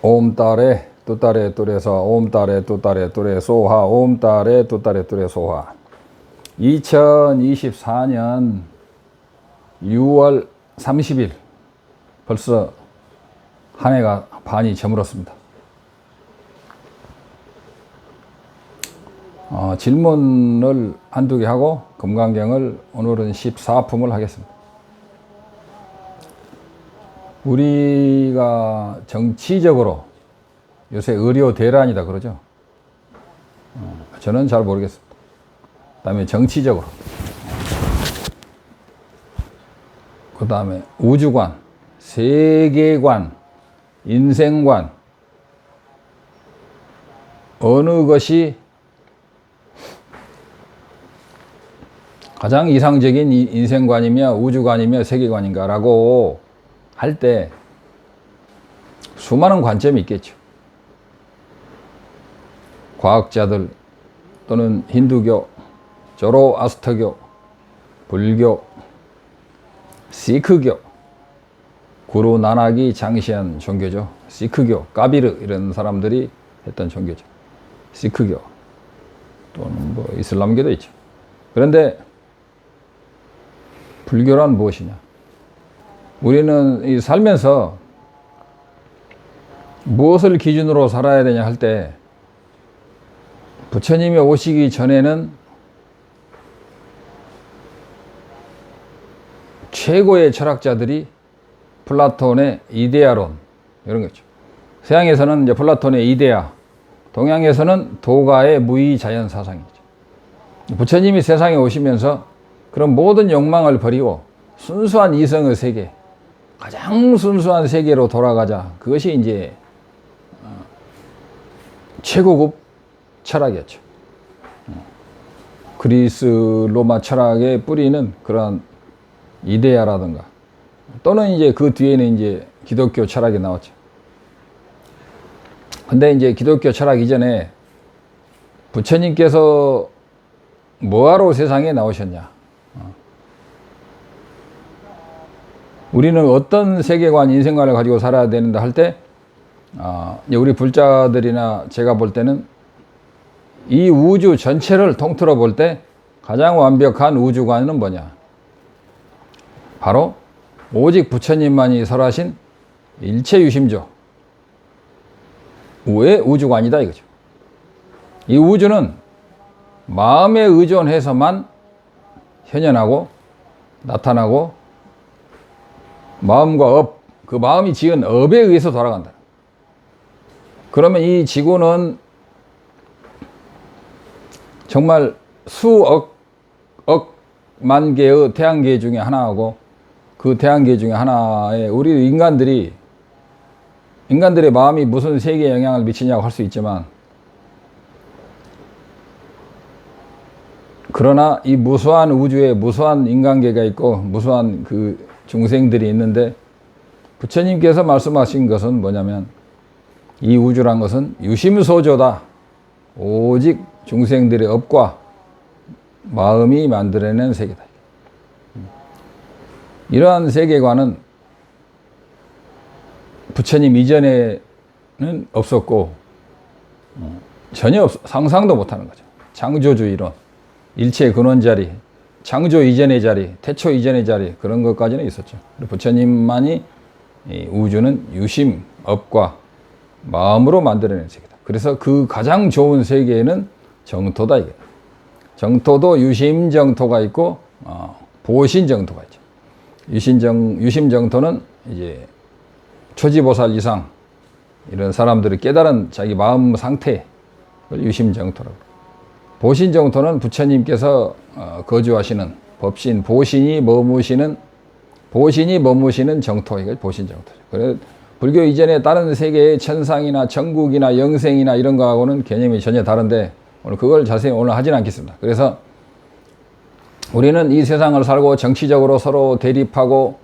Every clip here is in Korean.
옴따레 뚜따레 뚜레서 옴따레 뚜따레 뚜레 소하 옴따레 뚜따레 뚜레 소하. 2024년 6월 30일 벌써 한 해가 반이 저물었습니다. 질문을 한두 개 하고 금강경을 오늘은 14품을 하겠습니다. 우리가 정치적으로 요새 의료 대란이다 그러죠. 저는 잘 모르겠습니다. 그 다음에 정치적으로, 그 다음에 우주관, 세계관, 인생관, 어느 것이 가장 이상적인 인생관이며 우주관이며 세계관인가라고 할 때 수많은 관점이 있겠죠. 과학자들 또는 힌두교, 조로아스터교, 불교, 시크교, 구루 나낙이 장시한 종교죠. 시크교, 까비르 이런 사람들이 했던 종교죠. 시크교 또는 뭐 이슬람교도 있죠. 그런데 불교란 무엇이냐? 우리는 살면서 무엇을 기준으로 살아야 되냐 할 때 부처님이 오시기 전에는 최고의 철학자들이 플라톤의 이데아론 이런 거죠. 서양에서는 이제 플라톤의 이데아, 동양에서는 도가의 무의자연 사상이죠. 부처님이 세상에 오시면서 그런 모든 욕망을 버리고 순수한 이성의 세계, 가장 순수한 세계로 돌아가자. 그것이 이제 최고급 철학이었죠. 그리스 로마 철학의 뿌리는 그런 이데아라든가 또는 이제 그 뒤에는 이제 기독교 철학이 나왔죠. 근데 이제 기독교 철학 이전에 부처님께서 뭐하러 세상에 나오셨냐? 우리는 어떤 세계관, 인생관을 가지고 살아야 되는가 할 때, 우리 불자들이나 제가 볼 때는 이 우주 전체를 통틀어 볼 때 가장 완벽한 우주관은 뭐냐? 바로 오직 부처님만이 설하신 일체 유심조 의 우주관이다 이거죠. 이 우주는 마음에 의존해서만 현현하고 나타나고 마음과 업, 그 마음이 지은 업에 의해서 돌아간다. 그러면 이 지구는 정말 억만 개의 태양계 중에 하나하고 그 태양계 중에 하나에 우리 인간들의 마음이 무슨 세계에 영향을 미치냐고 할 수 있지만 그러나 이 무수한 우주에 무수한 인간계가 있고 무수한 그 중생들이 있는데 부처님께서 말씀하신 것은 뭐냐면 이 우주란 것은 유심소조다. 오직 중생들의 업과 마음이 만들어낸 세계다. 이러한 세계관은 부처님 이전에는 없었고 전혀 상상도 못하는 거죠. 창조주의론, 일체의 근원자리, 창조 이전의 자리, 태초 이전의 자리 그런 것까지는 있었죠. 부처님만이 이 우주는 유심, 업과 마음으로 만들어낸 세계다. 그래서 그 가장 좋은 세계는 정토다 이게. 정토도 유심정토가 있고 보신정토가 있죠. 유심정토는 이제 초지보살 이상 이런 사람들이 깨달은 자기 마음 상태를 유심정토라고. 보신정토는 부처님께서 거주하시는 법신, 보신이 머무시는 정토, 이거 보신정토죠. 그래서 불교 이전에 다른 세계의 천상이나 천국이나 영생이나 이런 거하고는 개념이 전혀 다른데 오늘 그걸 자세히 오늘 하지는 않겠습니다. 그래서 우리는 이 세상을 살고 정치적으로 서로 대립하고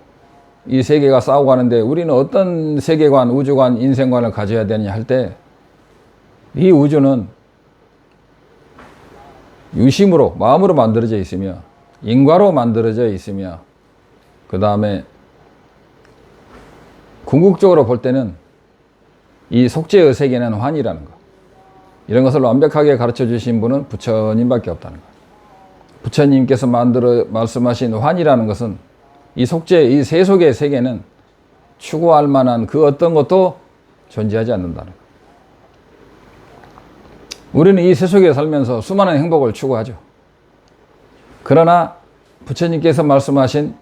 이 세계가 싸우고 하는데 우리는 어떤 세계관, 우주관, 인생관을 가져야 되느냐 할 때 이 우주는 유심으로, 마음으로 만들어져 있으며 인과로 만들어져 있으며 그 다음에 궁극적으로 볼 때는 이 속죄의 세계는 환이라는 거. 이런 것을 완벽하게 가르쳐 주신 분은 부처님밖에 없다는 거. 부처님께서 말씀하신 환이라는 것은 이 속죄, 이 세속의 세계는 추구할 만한 그 어떤 것도 존재하지 않는다는 거. 우리는 이 세속에 살면서 수많은 행복을 추구하죠. 그러나 부처님께서 말씀하신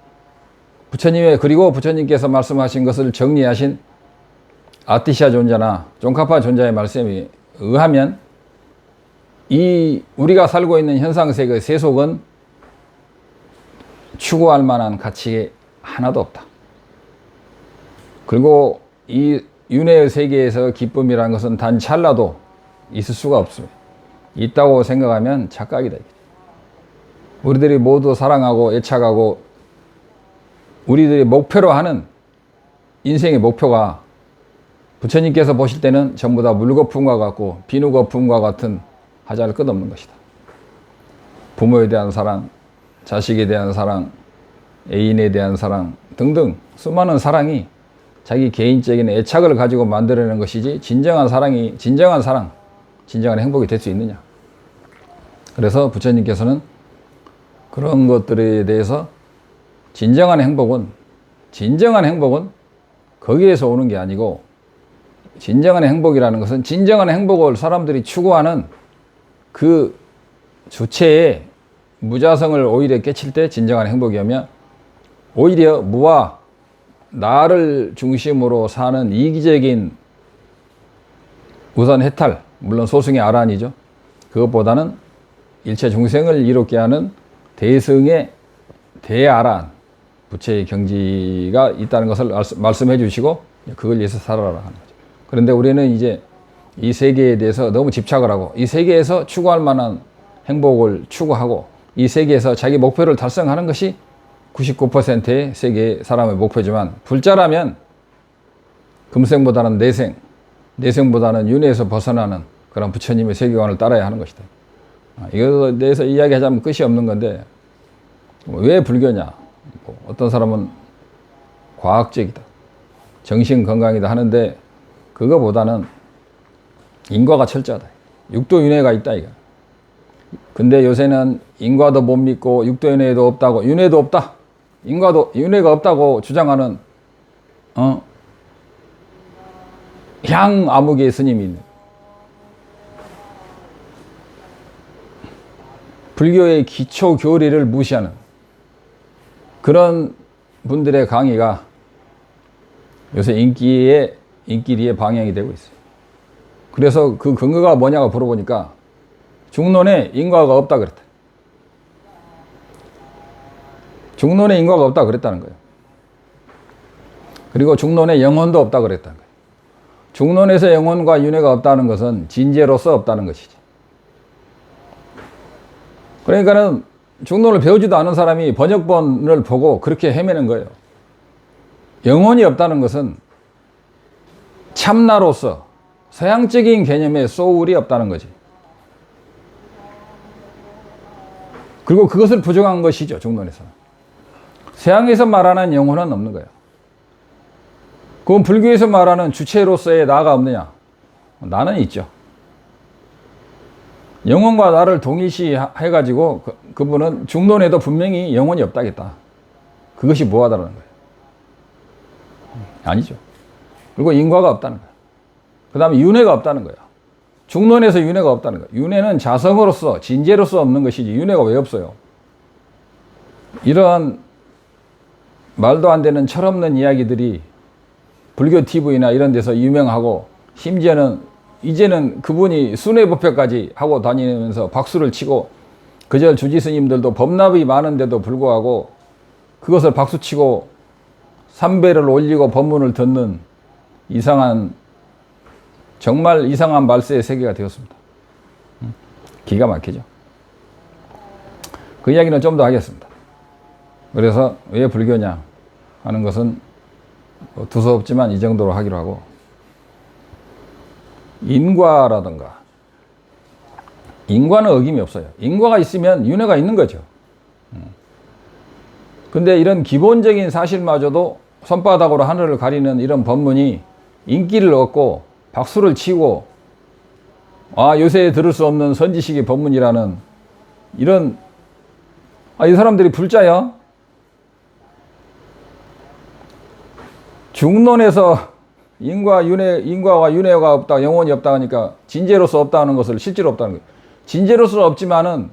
그리고 부처님께서 말씀하신 것을 정리하신 아티샤 존자나 종카파 존자의 말씀에 의하면 이 우리가 살고 있는 현상세계의 세속은 추구할 만한 가치 하나도 없다. 그리고 이 윤회의 세계에서 기쁨이라는 것은 단 찰나도 있을 수가 없습니다. 있다고 생각하면 착각이다. 우리들이 모두 사랑하고 애착하고 우리들이 목표로 하는 인생의 목표가 부처님께서 보실 때는 전부 다 물거품과 같고 비누거품과 같은 하자를 끝없는 것이다. 부모에 대한 사랑, 자식에 대한 사랑, 애인에 대한 사랑 등등 수많은 사랑이 자기 개인적인 애착을 가지고 만들어내는 것이지 진정한 사랑이 진정한 행복이 될 수 있느냐. 그래서 부처님께서는 그런 것들에 대해서 진정한 행복은 거기에서 오는 게 아니고 진정한 행복이라는 것은 진정한 행복을 사람들이 추구하는 그 주체의 무자성을 오히려 깨칠 때 진정한 행복이며 오히려 무와 나를 중심으로 사는 이기적인 우선 해탈, 물론 소승의 아란이죠. 그것보다는 일체 중생을 이롭게 하는 대승의 대아란, 부처의 경지가 있다는 것을 말씀해 주시고 그걸 위해서 살아라 하는 거죠. 그런데 우리는 이제 이 세계에 대해서 너무 집착을 하고 이 세계에서 추구할 만한 행복을 추구하고 이 세계에서 자기 목표를 달성하는 것이 99%의 세계 사람의 목표지만 불자라면 금생보다는 내생, 내생보다는 윤회에서 벗어나는 그런 부처님의 세계관을 따라야 하는 것이다. 이것에 대해서 이야기하자면 끝이 없는 건데 왜 불교냐? 어떤 사람은 과학적이다, 정신건강이다 하는데 그거보다는 인과가 철저하다. 육도윤회가 있다 이거. 근데 요새는 인과도 못 믿고 육도윤회도 없다고 윤회도 없다, 윤회가 없다고 주장하는 향아무개 스님이 있는 불교의 기초 교리를 무시하는 그런 분들의 강의가 요새 인기리에 방영이 되고 있어요. 그래서 그 근거가 뭐냐고 물어보니까 중론에 인과가 없다 그랬다. 중론에 인과가 없다 그랬다는 거예요. 그리고 중론에 영혼도 없다 그랬다는 거예요. 중론에서 영혼과 윤회가 없다는 것은 진재로서 없다는 것이지. 그러니까는 중론을 배우지도 않은 사람이 번역본을 보고 그렇게 헤매는 거예요. 영혼이 없다는 것은 참나로서 서양적인 개념의 소울이 없다는 거지. 그리고 그것을 부정한 것이죠, 중론에서는. 서양에서 말하는 영혼은 없는 거예요. 그럼 불교에서 말하는 주체로서의 나가 없느냐? 나는 있죠. 영혼과 나를 동일시 해가지고 그분은 중론에도 분명히 영혼이 없다겠다. 그것이 뭐하다는 거예요? 아니죠. 그리고 인과가 없다는 거예요. 그 다음에 윤회가 없다는 거예요. 중론에서 윤회가 없다는 거예요. 윤회는 자성으로서 진재로서 없는 것이지 윤회가 왜 없어요? 이런 말도 안 되는 철없는 이야기들이 불교 TV나 이런 데서 유명하고 심지어는 이제는 그분이 순회법회까지 하고 다니면서 박수를 치고 그저 주지 스님들도 법납이 많은데도 불구하고 그것을 박수치고 삼배를 올리고 법문을 듣는 정말 이상한 말세의 세계가 되었습니다. 기가 막히죠. 그 이야기는 좀 더 하겠습니다. 그래서 왜 불교냐 하는 것은 두서없지만 이 정도로 하기로 하고, 인과라든가 인과는 어김이 없어요. 인과가 있으면 윤회가 있는 거죠. 근데 이런 기본적인 사실마저도 손바닥으로 하늘을 가리는 이런 법문이 인기를 얻고 박수를 치고 요새 들을 수 없는 선지식의 법문이라는 이런 이 사람들이 불자야. 중론에서 인과가 윤회가 없다, 영원히 없다 하니까 진재로서 없다는 것을 실제로 없다는 거예요. 진재로서는 없지만은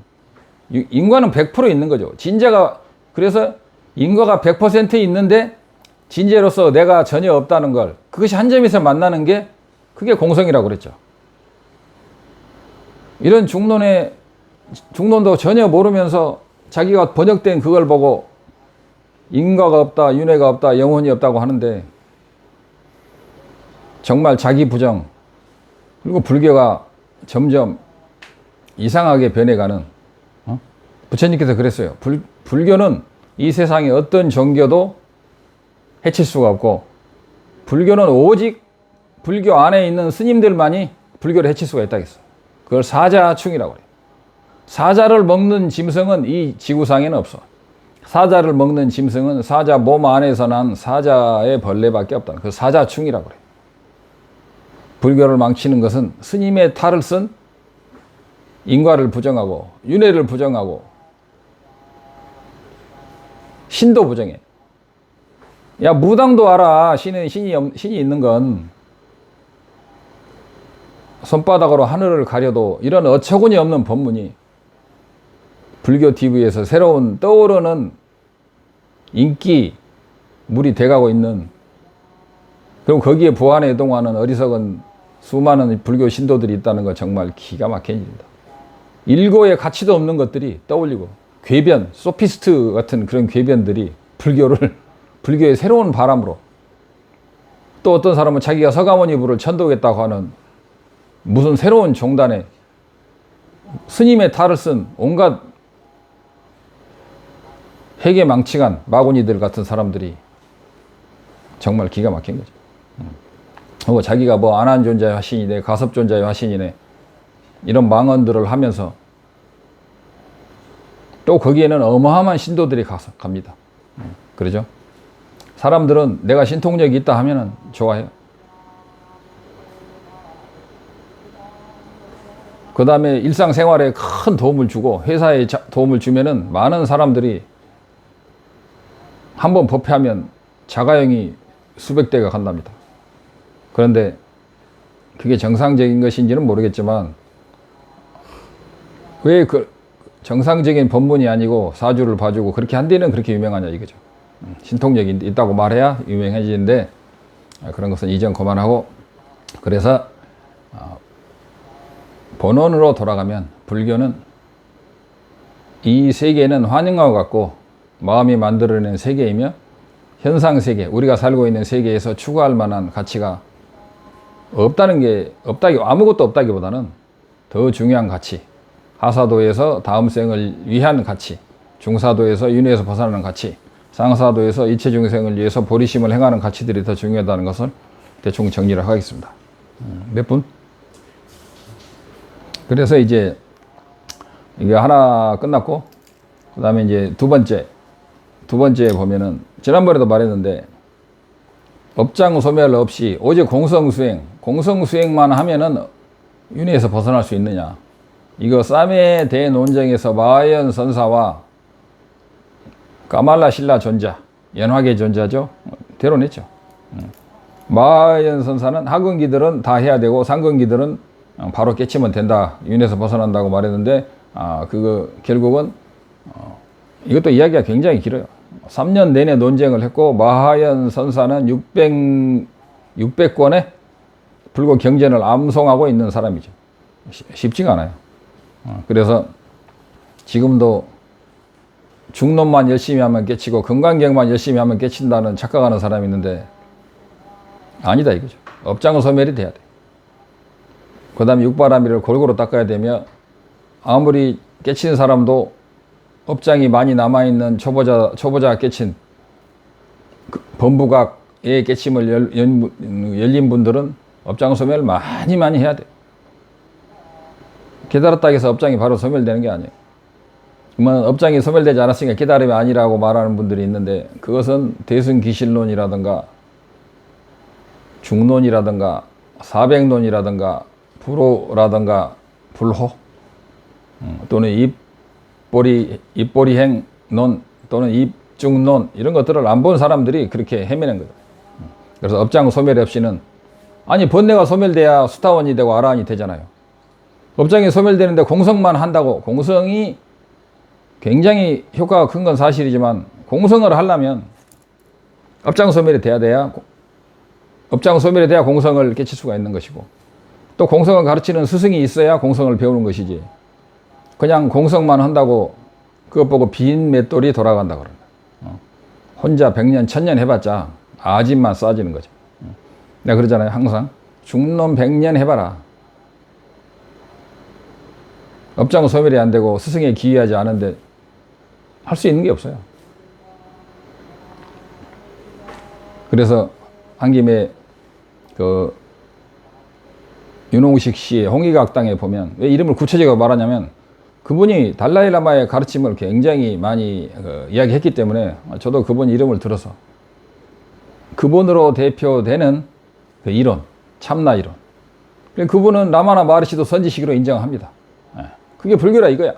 인과는 100% 있는 거죠. 그래서 인과가 100% 있는데 진재로서 내가 전혀 없다는 걸, 그것이 한 점에서 만나는 게 그게 공성이라고 그랬죠. 이런 중론도 전혀 모르면서 자기가 번역된 그걸 보고 인과가 없다, 윤회가 없다, 영혼이 없다고 하는데 정말 자기 부정, 그리고 불교가 점점 이상하게 변해가는, 부처님께서 그랬어요. 불교는 이 세상의 어떤 종교도 해칠 수가 없고, 불교는 오직 불교 안에 있는 스님들만이 불교를 해칠 수가 있다고 했어요. 그걸 사자충이라고 그래요. 사자를 먹는 짐승은 이 지구상에는 없어. 사자를 먹는 짐승은 사자 몸 안에서 난 사자의 벌레밖에 없다. 그 사자충이라고 그래요. 불교를 망치는 것은 스님의 탈을 쓴 인과를 부정하고 윤회를 부정하고 신도 부정해. 야, 무당도 알아. 신이 있는 건. 손바닥으로 하늘을 가려도 이런 어처구니 없는 법문이 불교 TV에서 새로운 떠오르는 인기물이 돼가고 있는, 그리고 거기에 부안에 이동하는 어리석은 수많은 불교 신도들이 있다는 거 정말 기가 막힌 일입니다. 일고의 가치도 없는 것들이 떠올리고, 궤변, 소피스트 같은 그런 궤변들이 불교의 새로운 바람으로, 또 어떤 사람은 자기가 서가모니 부를 천도겠다고 하는 무슨 새로운 종단에 스님의 탈을 쓴 온갖 회계망측한 마구니들 같은 사람들이 정말 기가 막힌 거죠. 자기가 뭐 안한존자의 화신이네, 가섭존자의 화신이네, 이런 망언들을 하면서 또 거기에는 어마어마한 신도들이 갑니다. 그러죠? 사람들은 내가 신통력이 있다 하면은 좋아해요. 그 다음에 일상생활에 큰 도움을 주고 회사에 도움을 주면은 많은 사람들이 한번 법회하면 자가용이 수백 대가 간답니다. 그런데 그게 정상적인 것인지는 모르겠지만 왜 그 정상적인 법문이 아니고 사주를 봐주고 그렇게 한 데는 그렇게 유명하냐 이거죠. 신통력이 있다고 말해야 유명해지는데 그런 것은 이전 그만하고, 그래서 본원으로 돌아가면 불교는 이 세계는 환영과 같고 마음이 만들어낸 세계이며 현상세계, 우리가 살고 있는 세계에서 추구할 만한 가치가 아무것도 없다기보다는 더 중요한 가치, 하사도에서 다음 생을 위한 가치, 중사도에서 윤회에서 벗어나는 가치, 상사도에서 이체 중생을 위해서 보리심을 행하는 가치들이 더 중요하다는 것을 대충 정리를 하겠습니다. 몇 분? 그래서 이제 이게 하나 끝났고, 그 다음에 이제 두 번째 보면은 지난번에도 말했는데 업장 소멸 없이 오직 공성수행만 하면은 윤회에서 벗어날 수 있느냐. 이거 쌈의 대논쟁에서 마하연 선사와 까말라 신라 존자, 연화계 존자죠. 대론했죠. 마하연 선사는 하근기들은 다 해야 되고 상근기들은 바로 깨치면 된다. 윤회에서 벗어난다고 말했는데 그거 결국은 이것도 이야기가 굉장히 길어요. 3년 내내 논쟁을 했고 마하연 선사는 600권의 불교 경전을 암송하고 있는 사람이죠. 쉽지가 않아요. 그래서 지금도 중론만 열심히 하면 깨치고 금강경만 열심히 하면 깨친다는 착각하는 사람이 있는데 아니다 이거죠. 업장은 소멸이 돼야 돼. 그 다음에 육바라밀을 골고루 닦아야 되며, 아무리 깨치는 사람도 업장이 많이 남아있는 초보자 깨친 범부각의 깨침을 열린 분들은 업장 소멸을 많이 해야 돼. 깨달았다고 해서 업장이 바로 소멸되는 게 아니에요. 그러면 업장이 소멸되지 않았으니까 깨달음이 아니라고 말하는 분들이 있는데, 그것은 대승기실론이라든가 중론이라든가 사백론이라든가 불호라든가 불호 또는 입보리행론 또는 입중론 이런 것들을 안 본 사람들이 그렇게 헤매는 거죠. 그래서 업장 소멸 없이는 아니 번뇌가 소멸돼야 수타원이 되고 아라한이 되잖아요. 업장이 소멸되는데 공성만 한다고 공성이 굉장히 효과가 큰 건 사실이지만 공성을 하려면 업장 소멸이 돼야 업장 소멸이 돼야 공성을 깨칠 수가 있는 것이고 또 공성을 가르치는 스승이 있어야 공성을 배우는 것이지 그냥 공성만 한다고 그것 보고 빈 맷돌이 돌아간다 그러는 혼자 100년 1000년 해봤자 아집만 쌓아지는 거죠. 내가 그러잖아요. 항상 중놈 100년 해봐라. 업장 소멸이 안 되고 스승에 기여하지 않은데 할 수 있는 게 없어요. 그래서 한 김에 그 윤홍식 씨의 홍익학당에 보면 왜 이름을 구체적으로 말하냐면 그분이 달라이라마의 가르침을 굉장히 많이 이야기했기 때문에 저도 그분 이름을 들어서 그분으로 대표되는 그 이론, 참나 이론. 그분은 라마나 마르시도 선지식으로 인정합니다. 그게 불교라 이거야.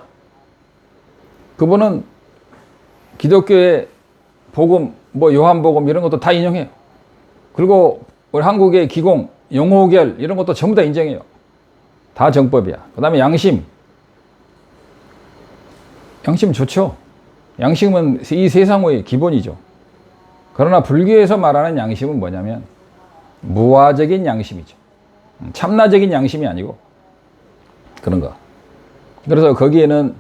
그분은 기독교의 복음, 뭐 요한복음 이런 것도 다 인용해요. 그리고 우리 한국의 기공, 용호결 이런 것도 전부 다 인정해요. 다 정법이야. 그 다음에 양심. 양심 좋죠. 양심은 이 세상의 기본이죠. 그러나 불교에서 말하는 양심은 뭐냐면 무아적인 양심이죠. 참나적인 양심이 아니고 그런 거. 그래서 거기에는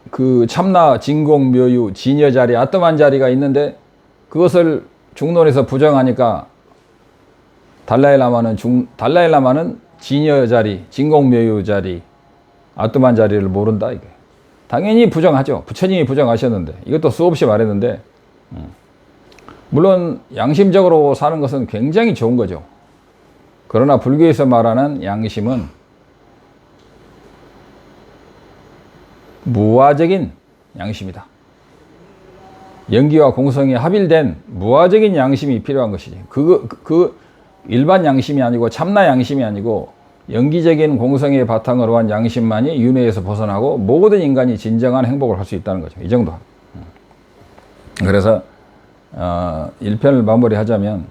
그 참나, 진공, 묘유, 진여 자리, 아떠만 자리가 있는데 그것을 중론에서 부정하니까 달라이라마는 진여 자리, 진공, 묘유 자리, 아떠만 자리를 모른다 이게. 당연히 부정하죠. 부처님이 부정하셨는데 이것도 수없이 말했는데 물론 양심적으로 사는 것은 굉장히 좋은 거죠. 그러나 불교에서 말하는 양심은 무아적인 양심이다. 연기와 공성이 합일된 무아적인 양심이 필요한 것이지. 그 일반 양심이 아니고 참나 양심이 아니고 연기적인 공성의 바탕으로 한 양심만이 윤회에서 벗어나고 모든 인간이 진정한 행복을 할 수 있다는 거죠. 이 정도. 그래서 1편을 마무리하자면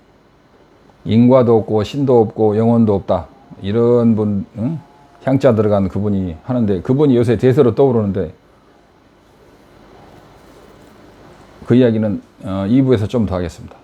인과도 없고 신도 없고 영혼도 없다. 이런 분, 향자 들어간 그분이 하는데 그분이 요새 대세로 떠오르는데 그 이야기는 2부에서 좀 더 하겠습니다.